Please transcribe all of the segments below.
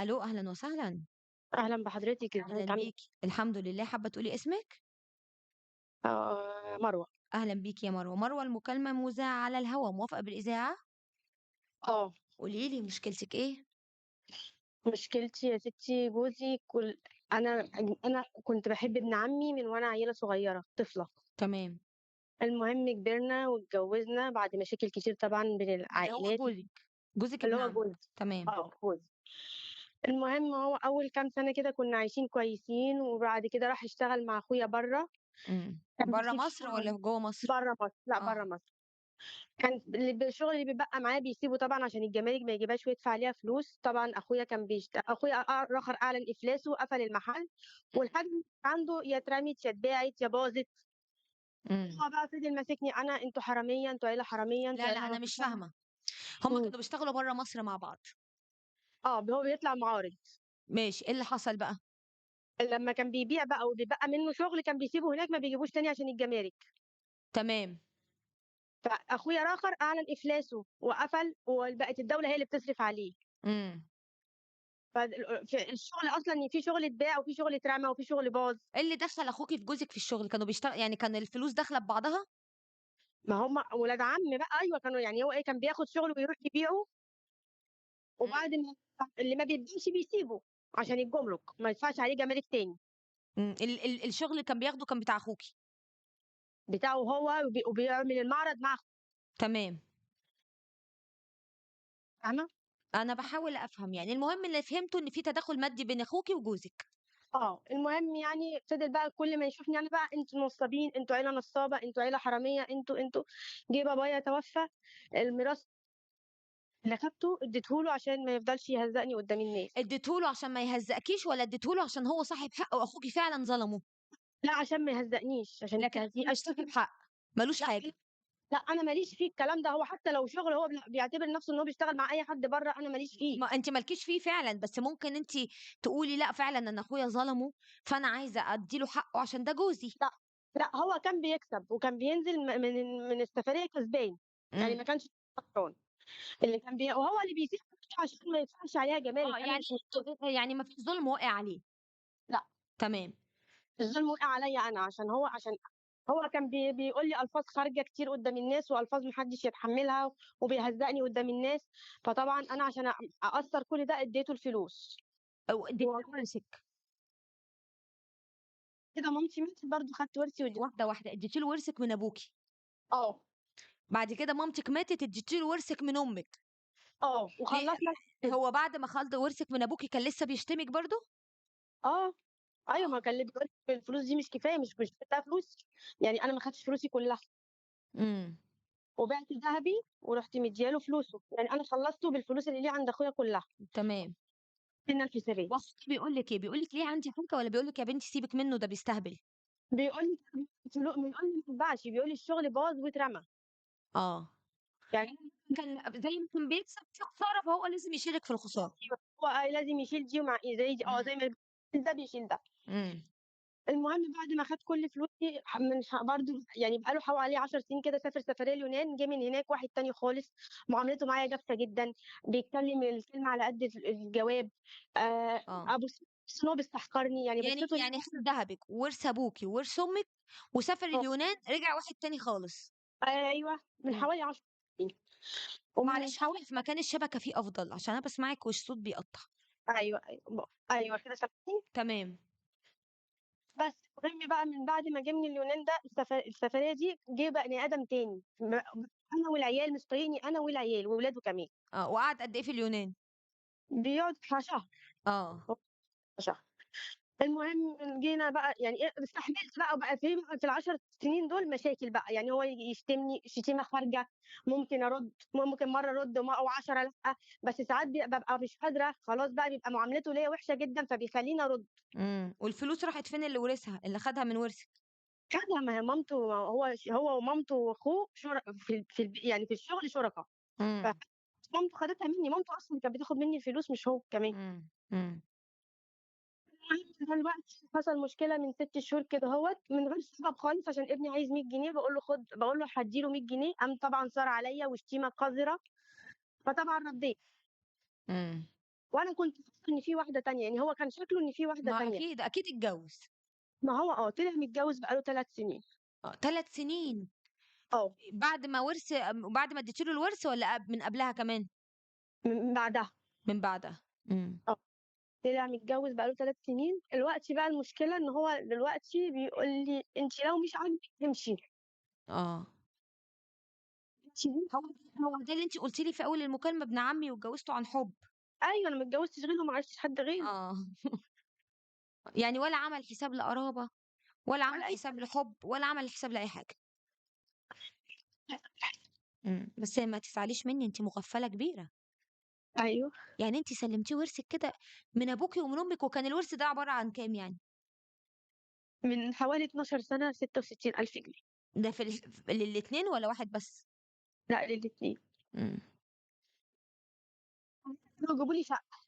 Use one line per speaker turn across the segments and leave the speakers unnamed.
ألو، أهلًا وسهلًا.
أهلًا بحضرتِك،
أهلًا
إزيِك عاملة
بيكِ. الحمد لله، حابة تقولي اسمِك؟
مروة.
أهلًا بيكِ يا مروة. مروة المكالمة مُذاعة على الهوا، موافقة بالإذاعة؟
آه،
قولي لي مشكلتِك إيه؟
مشكلتي يا ستي جوزي أنا كنت باحب ابن عمي من وأنا عيلة صغيرة، طفلة.
تمام.
المهم كبرنا واتجوزنا بعد مشاكل كتير طبعًا بين
اللي هو
العائلات،
جوزِك، جوزِك
اللي
ابن
هو
عمِّك.
جوزي.
تمام.
جوزي. المهم هو أول كام سنة كده كنا عايشين كويسين، وبعد كده راح يشتغل مع أخويا برّه، كان
برّه
بيسيب
مصر
شغله
والّا جوّه مصر؟
برّه مصر، لأ برّه
آه.
مصر. كان الشغل اللي بيتبقى معاه بيسيبه طبعًا عشان الجمارك ما يجيبهاش ويدفع عليها فلوس. طبعًا أخويا كان أخويا آخر أعلن إفلاسه وقفل المحل، والحاجة اللي عنده يا اترمت يا اتباعت يا باظت.
إمم.
هو بقى فضل ماسكني أنا، أنتم حرامية، أنتم عيلة حرامية، أنتم
لا، لأ،
عيلة
أنا مش
نصابة.
فاهمة. هم
إمم.
كانوا بيشتغلوا برّه مصر مع بعض.
هو بيطلع معارض.
ماشي، إيه اللي حصل بقى؟
لمّا كان بيبيع بقى وبيتبقى منه شغل كان بيسيبه هناك ما بيجيبوش تاني عشان الجمارك.
تمام.
فأخويا الآخر أعلن إفلاسه وقفل وبقت الدولة هي اللي بتصرف عليه.
إمم.
في الشغل أصلًا في شغل اتباع وفي شغل اترمى وفي شغل باظ.
إيه اللي دخّل أخوكِ في جوزِك في الشغل؟ كانوا يعني كان الفلوس داخلة ببعضها؟
ما هم ولاد عم بقى، أيوه كانوا يعني هو إيه، كان بياخد شغل ويروح يبيعه،
إمم.
وبعد ما اللي ما بيبيعش بيسيبه عشان الجمرك، ما يدفعش عليه جمارك تاني.
الشغل اللي كان بياخده كان بتاع أخوكِ.
بتاعه هو وبيعمل المعرض مع
تمام.
فاهمة؟
أنا باحاول أفهم، يعني المهم اللي فهمته إن في تدخُّل مادي بين أخوكِ وجوزِك.
المهم يعني فضل بقى كل ما يشوفني أنا بقى أنتم نصابين، أنتم عيلة نصابة، أنتم عيلة حرامية، أنتم. جه بابايا توفى، الميراث اللي خدته اديته له عشان ما يفضلش يهزقني قدّام الناس.
ادّيته له عشان ما يهزّقكيش والّا ادّيته له عشان هو صاحب حق وأخوكِ فعلًا ظلمه؟
لأ عشان ما يهزقنيش، عشان
لكن
التهزيق
مش صاحب حق، ما لوش
لأ
حاجة.
لأ، أنا ما ليش فيه الكلام ده، هو حتى لو شغل هو بيعتبر نَفْسه إن هو بيشتغل مع أي حد برّه، أنا ما ليش فيه.
ما أنتِ ما لكيش فيه فعلًا، بس ممكن أنتِ تقولي لأ فعلًا أنا أخويا ظلمه، فأنا عايزة أدّي له حقّه عشان ده جوزي.
لأ، لأ، هو كان بيكسب وكان بينزل من السفرية كسبان، يعني
إمم.
ما كانش خسران. اللي كان وهو اللي بيسيب فلوسه عشان ما يدفعش عليها جمارك، أنا
يعني
مش مسؤولة.
يعني ما فيش ظُلم واقع عليه.
لأ،
تمام.
الظلم وقع عليّا أنا، عشان هو كان بيقول لي ألفاظ خارجة كتير قدّام الناس وألفاظ ما حدش يتحمّلها وبيهزّقني قدّام الناس. فطبعًا أنا عشان أقصّر كل ده ادّيته الفلوس.
أو ادّيتِ
هو
له ورثِك.
كده مامتي ماتت برضه خدت ورثي
واحدة، واحدة، ادّيتِ له ورثِك من أبوكِ.
آه،
بعد كده مامتِك ماتت ادّيتِ له ورثِك من أمِّك. ليه
وخلّصنا.
هو بعد ما خَد ورثِك من أبوكِ كان لسه بيشتمِك برضه؟
آه، أيوه ما
آه.
كان اللي بيقول لي الفلوس دي مش كفاية، مش بدّيها فلوسي، يعني أنا ما خدتش فلوسي كلّها،
إمم.
وبِعت ذهبي ورُحت مدّية له فلوسه، يعني أنا خلّصته بالفلوس اللي ليه عند أخويا كلّها،
تمام.
من الحسابات.
وأخوكِ بيقول لِك إيه، بيقول لِك ليه عندي حاجة والّا بيقول لِك يا بنتي سيبِك منه ده بيستهبل؟
بيقول لي بيقول لي ما ينفعش، بيقول لي الشغل باظ واترمى،
آه.
يعني
كان زي ما كان بيكسب في خسارة فهو لازم يشارك في الخسارة.
أيوه هو لازم يشيل دي زي دي
إمم.
زي ما بيشيل ده بيشيل ده.
إمم.
المهم بعد ما خد كل فلوسي من برضه يعني بقى له حوالي 10 سنين كده سافر سفرية اليونان، جه من هناك واحد تاني خالص، معاملته معايا جافة جدًا، بيتكلم الكلمة على قد الجواب.
آه.
أبُص إن هو بيستحقرني، يعني
يعني
بصّيت له
خَد دهبِك وورث أبوكِ وورث أمِّك وسافر
آه،
اليونان، رجع واحد تاني خالص.
أيوه، من
إمم.
حوالي 10 سنين، ومن
معلش
حوالي
اقفي في مكان الشبكة فيه أفضل، عشان أنا باسمعِك والصوت بيقطّع.
أيوه كده سامعني؟
تمام.
بس المهم بقى من بعد ما جه من اليونان ده السفرية دي جه بني آدم تاني، أنا والعيال مش طايقني أنا والعيال وولاده كمان.
آه. وقعد قد إيه في اليونان؟
بيقعد بتاع شهر،
آه.
شهر. المهم جينا بقى يعني إيه استحملت بقى وبقى في ال10 سنين دول مشاكل بقى، يعني هو ييجي يشتمني شتيمة خارجة، ممكن أرُد، ممكن مرّة أرُد و10 لأ، بس ساعات بابقى مش قادرة، خلاص بقى بيبقى معاملته ليّا وحشة جدًا فبيخلّيني أرُد.
والفلوس راحت فين اللي ورثها، اللي خدها من ورثِك؟
خدها ما هي مامته هو ومامته وأخوه يعني في الشغل شُركا،
إمم.
فمامته خدتها منّي، مامته أصلًا كانت بتاخد منّي الفلوس مش هو كمان.
إمم. إمم.
المهم دلوقتي حصل مشكلة من 6 شهور كدهوّة من غير سبب خالص عشان ابني عايز 100 جنيه، باقول له هادّي له 100 جنيه، قام طبعًا صار عليّا وشتيمة قذرة، فطبعًا ردّيت.
إمم.
وأنا كنت فاكرة إن في واحدة تانية، يعني هو كان شكله إن في واحدة
ما
تانية.
أكيد، أكيد اتجوّز.
ما هو طلع متجوز بقى له 3 سنين.
3 سنين
آه،
بعد ما بعد ما اديتِ له الورث والّا من قبلها كمان؟
من بعدها.
من بعدها. إمم.
آه، طلع متجوز بقى له 3 سنين. دلوقتي بقى المشكلة إن هو دلوقتي بيقول لي: "أنتِ لو مش عاجبِك امشي،
آه.
امشي."
هو هو ده اللي أنتِ قُلتِ لي في أول المكالمة ابن عمي واتجوّزته عن حُب.
أيوه، أنا ما اتجوزتش غيره وما عرفتش حد غيره
آه. يعني ولا عمل حساب لقرابة ولا عمل
ولا أي
حساب لحُب ولا عمل حساب لأي حاجة. بس ما تزعليش منّي، أنتِ مغفّلة كبيرة.
أيوه،
يعني أنتِ سلّمتيه ورثِك كده من أبوكِ ومن أمِّك، وكان الورث ده عبارة عن كام يعني؟
من حوالي 12 سنة 66.000 جنيه.
ده في للاتنين والّا واحد بس؟
لأ للاتنين.
إمم.
كانوا جابوا لي شقة.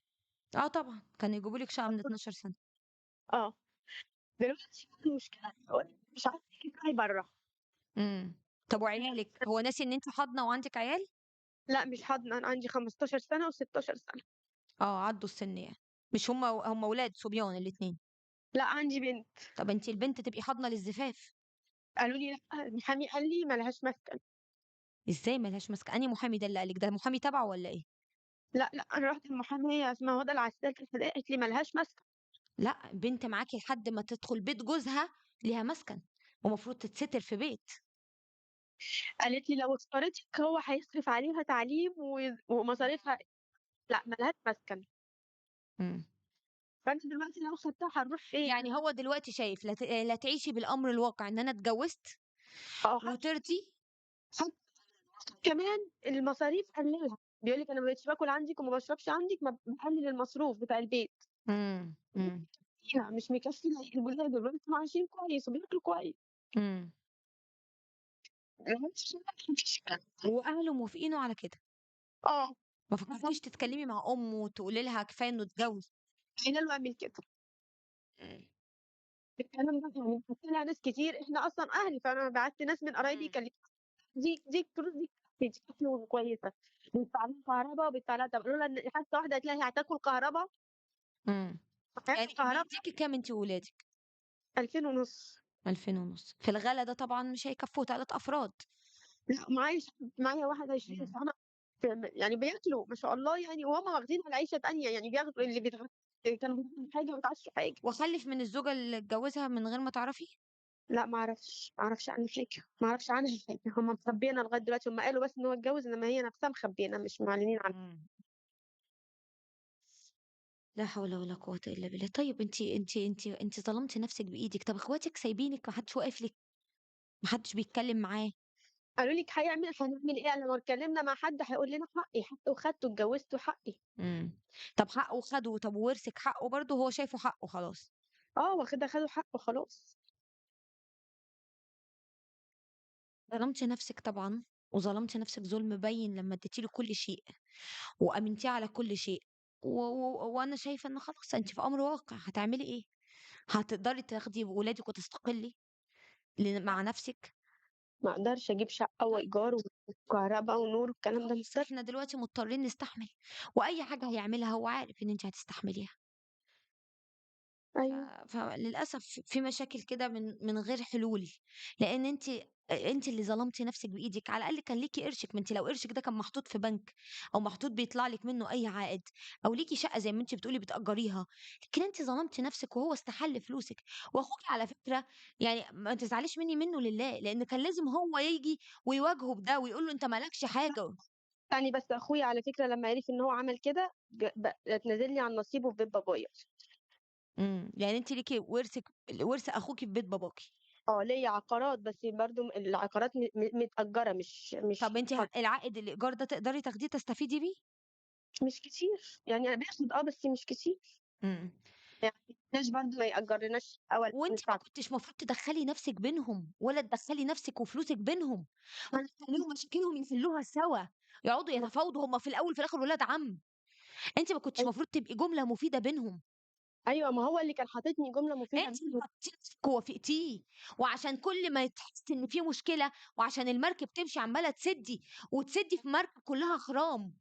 آه طبعًا، كانوا يجيبوا لِك شقة من 12 سَنة.
آه، دلوقتي بقى المشكلة إن هو مش عارف يطلعي برّه.
إمم. طب وعيالِك، هو ناسي إن أنتِ حاضنة وعندِك عيال؟
لأ مش حاضنة، أنا عندي 15 سنة و16 سنة.
عدّوا السِن يعني. مش هم ولاد صبيان الاتنين.
لأ عندي بنت.
طب أنتِ البنت تبقي حاضنة للزفاف.
قالوا لي: "لأ." المحامي قال لي: "ما لهاش مسكن."
إزاي ما لهاش ماسكة؟ أنهي محامي ده اللي قال لِك، ده محامي تبعه والّا إيه؟
لأ، لأ، أنا رُحت لمحامية اسمها هدى العسّال الفدائي قالت لي: "ما لهاش مسكن."
لأ، بنت معاكِ لحد ما تدخل بيت جوزها ليها مسكن، ومفروض تتستر في بيت.
قالت لي: "لو اختارتِك هو هيصرف عليها تعليم ومصاريفها." لأ، ما لهاش مسكن.
إمم.
فأنا دلوقتي لو خدتها هنروح فين؟
يعني هو دلوقتي شايف لا تعيشي بالأمر الواقع إن أنا اتجوزت
آه،
وترضي.
حتى كمان المصاريف قلّلها. بيقول لِك: "أنا ما بقيتش باكل عندِك وما باشربش عندِك، ما باقلل المصروف بتاع البيت."
إمم.
مكفّيها مش مكفّية الولاد، الولاد كانوا عايشين كويس وبياكلوا كويس.
إمم.
دلوقتي ما فيش كده.
وأهله موافقينه على كده.
آه،
ما فكرتيش تتكلمي مع أمه وتقولي لها كفاية إنه اتجوز؟
قايله له اعمل كده.
إمم.
الكلام ده يعني حكى لها ناس كتير، إحنا أصلًا أهل، فأنا بعتّ ناس من قرايبي
إمم.
دي الفلوس دي بتكفي كويسة. بيدفع لها كهربا وبيدفع لها لولا إن حتى واحدة قالت لها: "هي هتاكل كهربا؟"
إمم. يعني
هياكل كهربا.
بيدّيكِ كام أنتِ وولادِك؟
2500.
2500. في الغلا ده طبعًا مش هيكفّوا 3 أفراد.
لأ معايا 21
إمم.
سَنة. يعني بياكلوا ما شاء الله يعني، وهُم واخدين على عيشة تانية، يعني بياخدوا اللي كانوا بياخدوا حاجة ويتعشوا حاجة.
وخلِّف من الزوجة اللي اتجوزها من غير ما تعرفي؟
لأ ما أعرفش عنّه حاجة، ما أعرفش عنها حاجة. هُم مخبّيينها لغاية دلوقتي، هُم قالوا بس إن هو اتجوّز، إنّما هي نَفْسها مخبّيينها مش معلنين عنها.
إمم. لا حول ولا قوة إلا بالله. طيب أنتِ ظلمتِ نفسِك بإيدِك، طب أخواتِك سايبينِك ما حدش واقف لِك، ما حدش بيتكلم معاه.
قالوا لِك هنعمل إيه؟ لو اتكلّمنا مع حد هيقول لنا حقي، حقي وخدته، اتجوّزته حقي.
إمم. طب حقه خده، طب وورثِك حقه برضه هو شايفه حقه خلاص.
خدوا حقه خلاص.
ظلمتِ نفسِك طبعًا، وظلمتِ نفسِك ظلم بَيِّن لمّا اديتِ له كل شيء، وأمنتيه على كل شيء، وأنا شايفة إن خلاص أنتِ في أمر واقع، هتعملي إيه؟ هتقدري تاخدي ولادِك وتستقلي مع نفسِك؟
ما أقدرش أجيب شقة
طيب
وإيجار وكهربا ونور والكلام ده، ما
خلاص
أقدرش.
إحنا دلوقتي مضطرين نستحمل، وأي حاجة هيعملها هو عارف إن أنتِ هتستحمليها. ف
أيوه.
فللأسف في مشاكل كده من غير حلول، لإن أنتِ اللي ظلمتِ نفسِك بإيدِك، على الأقل كان ليكِ قرشِك، ما أنتِ لو قرشِك ده كان محطوط في بنك أو محطوط بيطلع لِك منه أي عائد، أو ليكِ شقة زي ما أنتِ بتقولي بتأجريها، لكن أنتِ ظلمتِ نفسِك وهو استحل فلوسِك. وأخوكِ على فكرة يعني ما تزعليش منه لله، لإن كان لازم هو ييجي ويواجهه بده ويقول له أنت ما لكش حاجة.
يعني بس أخويا على فكرة لمّا عرف إن هو عمل كده اتنازل لي عن نصيبه في بيت بابايا.
يعني أنتِ ليكِ ورث أخوكِ في بيت باباكِ.
ليّا عقارات بس برضه العقارات متأجرة مش
طب أنتِ
حر.
العائد الإيجار ده تقدري تاخديه تستفيدي بيه؟
مش كتير، يعني أنا باخد بس مش كتير.
إمم.
يعني ما يجيبناش برضه ما يأجرناش أول
وأنتِ ما
ندفع.
كنتيش المفروض تدخّلي نَفْسِك بينهم، ولا تدخّلي نَفْسِك وفلوسِك بينهم، خلّيهم مشاكلهم يحلّوها سوا، يقعدوا يتفاوضوا هم في الأول وفي الآخر ولاد عم. أنتِ ما كنتيش المفروض تبقي جملة مفيدة بينهم.
أيوه، ما هو اللي كان حاططني جملة مفيدة
أنتِ اللي
بينهم.
حطيتِ نَفْسِك ووافقتيه، وعشان كل ما تحسّي إن في مشكلة وعشان المركب تمشي عمّالة تسدّي، وتسدّي في مركب كلّها خرام،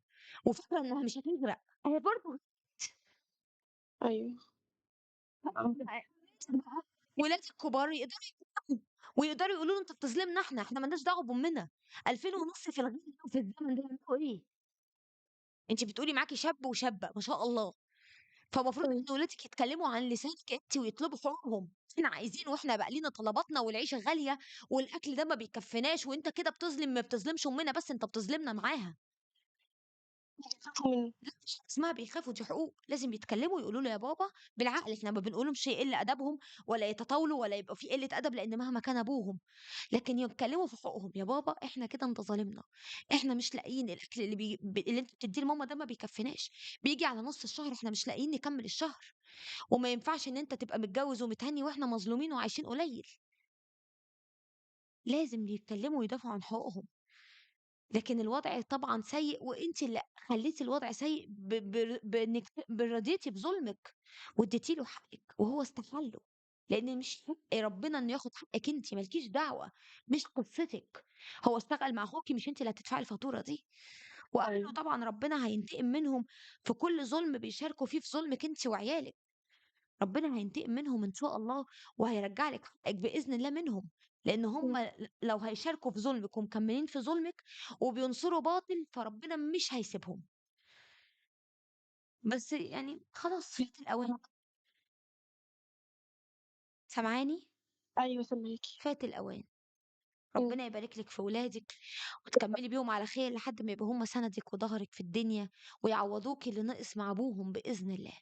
وفاكرة إنها مش هتغرق، أهي برضه
أيوه.
ولادي الكبار يقدروا يتفهموا، ويقدروا يقولوا له أنت بتظلمنا إحنا ما لناش دعوة بأمنا، 2000 ونُص في الغالي ده وفي الزمن ده يعملوا إيه؟ أنتِ بتقولي معاكِ شاب وشابة ما شاء الله، فالمفروض
إمم.
إن ولادِك يتكلموا عن لسانِك أنتِ ويطلبوا حقوقهم، إحنا عايزين وإحنا بقى لينا طلباتنا والعيشة غالية والأكل ده ما بيكفّيناش وأنت كده بتظلم ما بتظلمش أمنا بس أنت بتظلمنا معاها.
بيخافوا منه.
لأ مش حاجة اسمها بيخافوا دي حقوق، لازم يتكلموا يقولوا له يا بابا بالعقل إحنا ما بنقولهمش يقِل أدبهم ولا يتطاولوا ولا يبقى في قِلّة أدب لإن مهما كان أبوهم، لكن يتكلموا في حقوقهم، يا بابا إحنا كده أنت ظالمنا، إحنا مش لاقيين الأكل اللي أنت بتدّيه لماما ده ما بيكفّيناش، بييجي على نُص الشهر إحنا مش لاقيين نكمّل الشهر، وما ينفعش إن أنت تبقى متجوّز ومتهنّي وإحنا مظلومين وعايشين قليل، لازم يتكلموا ويدافعوا عن حقوقهم. لكن الوضع طبعًا سيء وأنتِ اللي خلّيتِ الوضع سيء بإنِّك رضيتِ بظلمِك واديتِ له حقِّك وهو استحَلّه، لإن مش حق ربنا إنه ياخد حقِّك أنتِ، ما لكيش دعوة، مش قصتِك، هو اشتغل مع أخوكِ مش أنتِ اللي هتدفعي الفاتورة دي، وأهله
أيوه.
طبعًا ربنا هينتقم منهم في كل ظلم بيشاركوا فيه في ظلمِك أنتِ وعيالِك. ربنا هينتقم منهم إن شاء الله، وهيرجّع لِك حقِّك بإذن الله منهم، لإن هُم
إمم.
لو هيشاركوا في ظلمِك ومكمّلين في ظلمِك وبينصروا باطل، فربنا مش هيسيبهم، بس يعني خلاص فات الأوان، سامعاني؟
أيوه سامعاكِ.
فات الأوان،
إمم.
ربنا يبارك لِك في ولادِك وتكمّلي بيهم على خير لحد ما يبقوا هُم سندِك وضهرِك في الدنيا، ويعوّضوكِ اللي نقص مع أبوهم بإذن الله.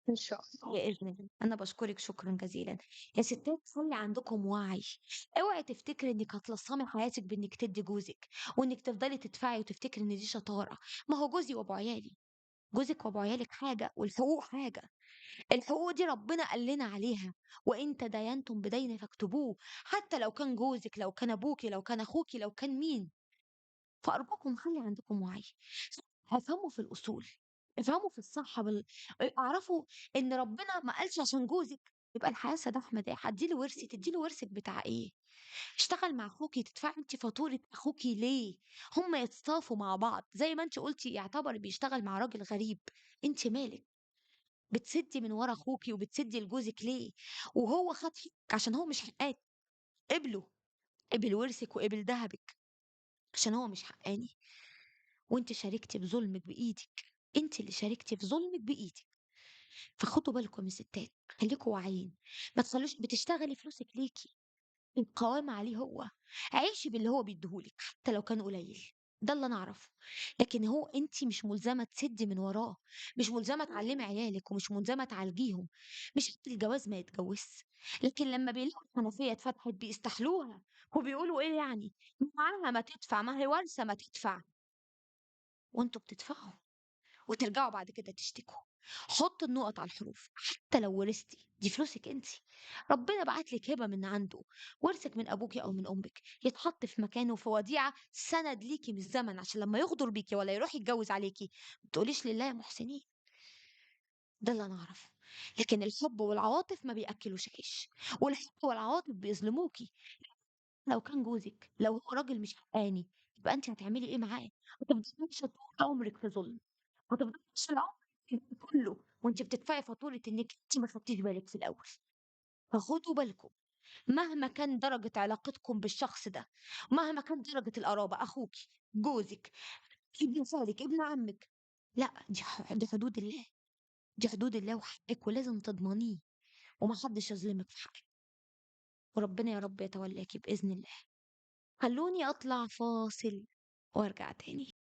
إن شاء الله.
بإذن الله. أنا باشكرِك شكرًا جزيلًا. يا ستات خلّي عندكم وعي، اوعي تفتكري إنِّك هتلصّمي حياتِك بإنِّك تدّي جوزِك، وإنِّك تفضلي تدفعي وتفتكري إن دي شطارة، ما هو جوزي وأبو عيالي، جوزِك وأبو عيالِك حاجة والحقوق حاجة، الحقوق دي ربنا قال لنا عليها، وإن تداينتم بدَيْنٍ فاكتبوه، حتى لو كان جوزِك، لو كان أبوكِ، لو كان أخوكِ، لو كان مين. فأرجوكم خلّي عندكم وعي، افهموا في الأصول، افهموا في الصح اعرفوا إن ربنا ما قالش عشان جوزِك يبقى الحياة سداح مداح، أدّي له ورثي، تدّي له ورثِك بتاع إيه؟ اشتغل مع أخوكِ، تدفعي أنتِ فاتورة أخوكِ ليه؟ هم يتصافوا مع بعض، زي ما أنتِ قُلتِ يعتبر بيشتغل مع راجل غريب، أنتِ مالِك؟ بتسدّي من ورا أخوكِ وبتسدّي لجوزِك ليه؟ وهو خد حقِّك عشان هو مش حقّاني، قبله، قبل ورثِك وقبل دهبِك عشان هو مش حقّاني. وأنتِ شاركتِ بظلمِك بإيدِك، أنتِ اللي شاركتِ في ظلمِك بإيدِك، فخدوا بالكم يا ستات، خليكم واعيين، ما تخلّوش بتشتغلي فلوسِك ليكِ، القوام عليه هو، عيشي باللي هو بيديه لِك حتى لو كان قليل، ده اللي أنا أعرفه، لكن أنتِ مش ملزمة تسدّي من وراه، مش ملزمة تعلّمي عيالِك ومش ملزمة تعالجيهم، مش قبل الجواز ما يتجوزش، لكن لمّا بيلاقوا الحنفية اتفتحت بيستحلوها وبيقولوا إيه يعني، معاها ما تدفع، ما هي وارثة ما تدفع، وأنتم بتدفعوا. وترجعوا بعد كده تشتكوا. حُطّوا النُقط على الحروف، حتى لو ورثتِ، دي فلوسِك أنتِ، ربنا باعت لِك هبة من عنده، ورثِك من أبوكِ أو من أمِّك، يتحط في مكانه في وديعة سَنَد ليكِ من الزمن، عشان لمّا يغدر بيكِ والّا يروح يتجوّز عليكِ، ما تقوليش لله يا محسنين، ده اللي أنا أعرفه. لكن الحُب والعواطف ما بيأكّلوش عيش، والحُب والعواطف بيظلموكِ. لو كان جوزِك، لو هو راجل مش حقّاني، يبقى أنتِ هتعملي إيه معاه؟ هتفضلي عايشة طول عمرِك في ظلم. هتفضلي عايشة العمر كله وأنتِ بتدفعي فاتورة إنِّك أنتِ ما خدتيش بالِك في الأول، فخدوا بالكم مهما كان درجة علاقتكم بالشخص ده، مهما كانت درجة القرابة، أخوكِ، جوزِك، ابن خالِك، ابن عمِّك، لأ دي حدود الله، دي حدود الله وحقِّك ولازم تضمنيه وما حدش يظلمِك في حقِّك، وربنا يا رب يتولاكِ بإذن الله. خلّوني أطلع فاصل وأرجع تاني.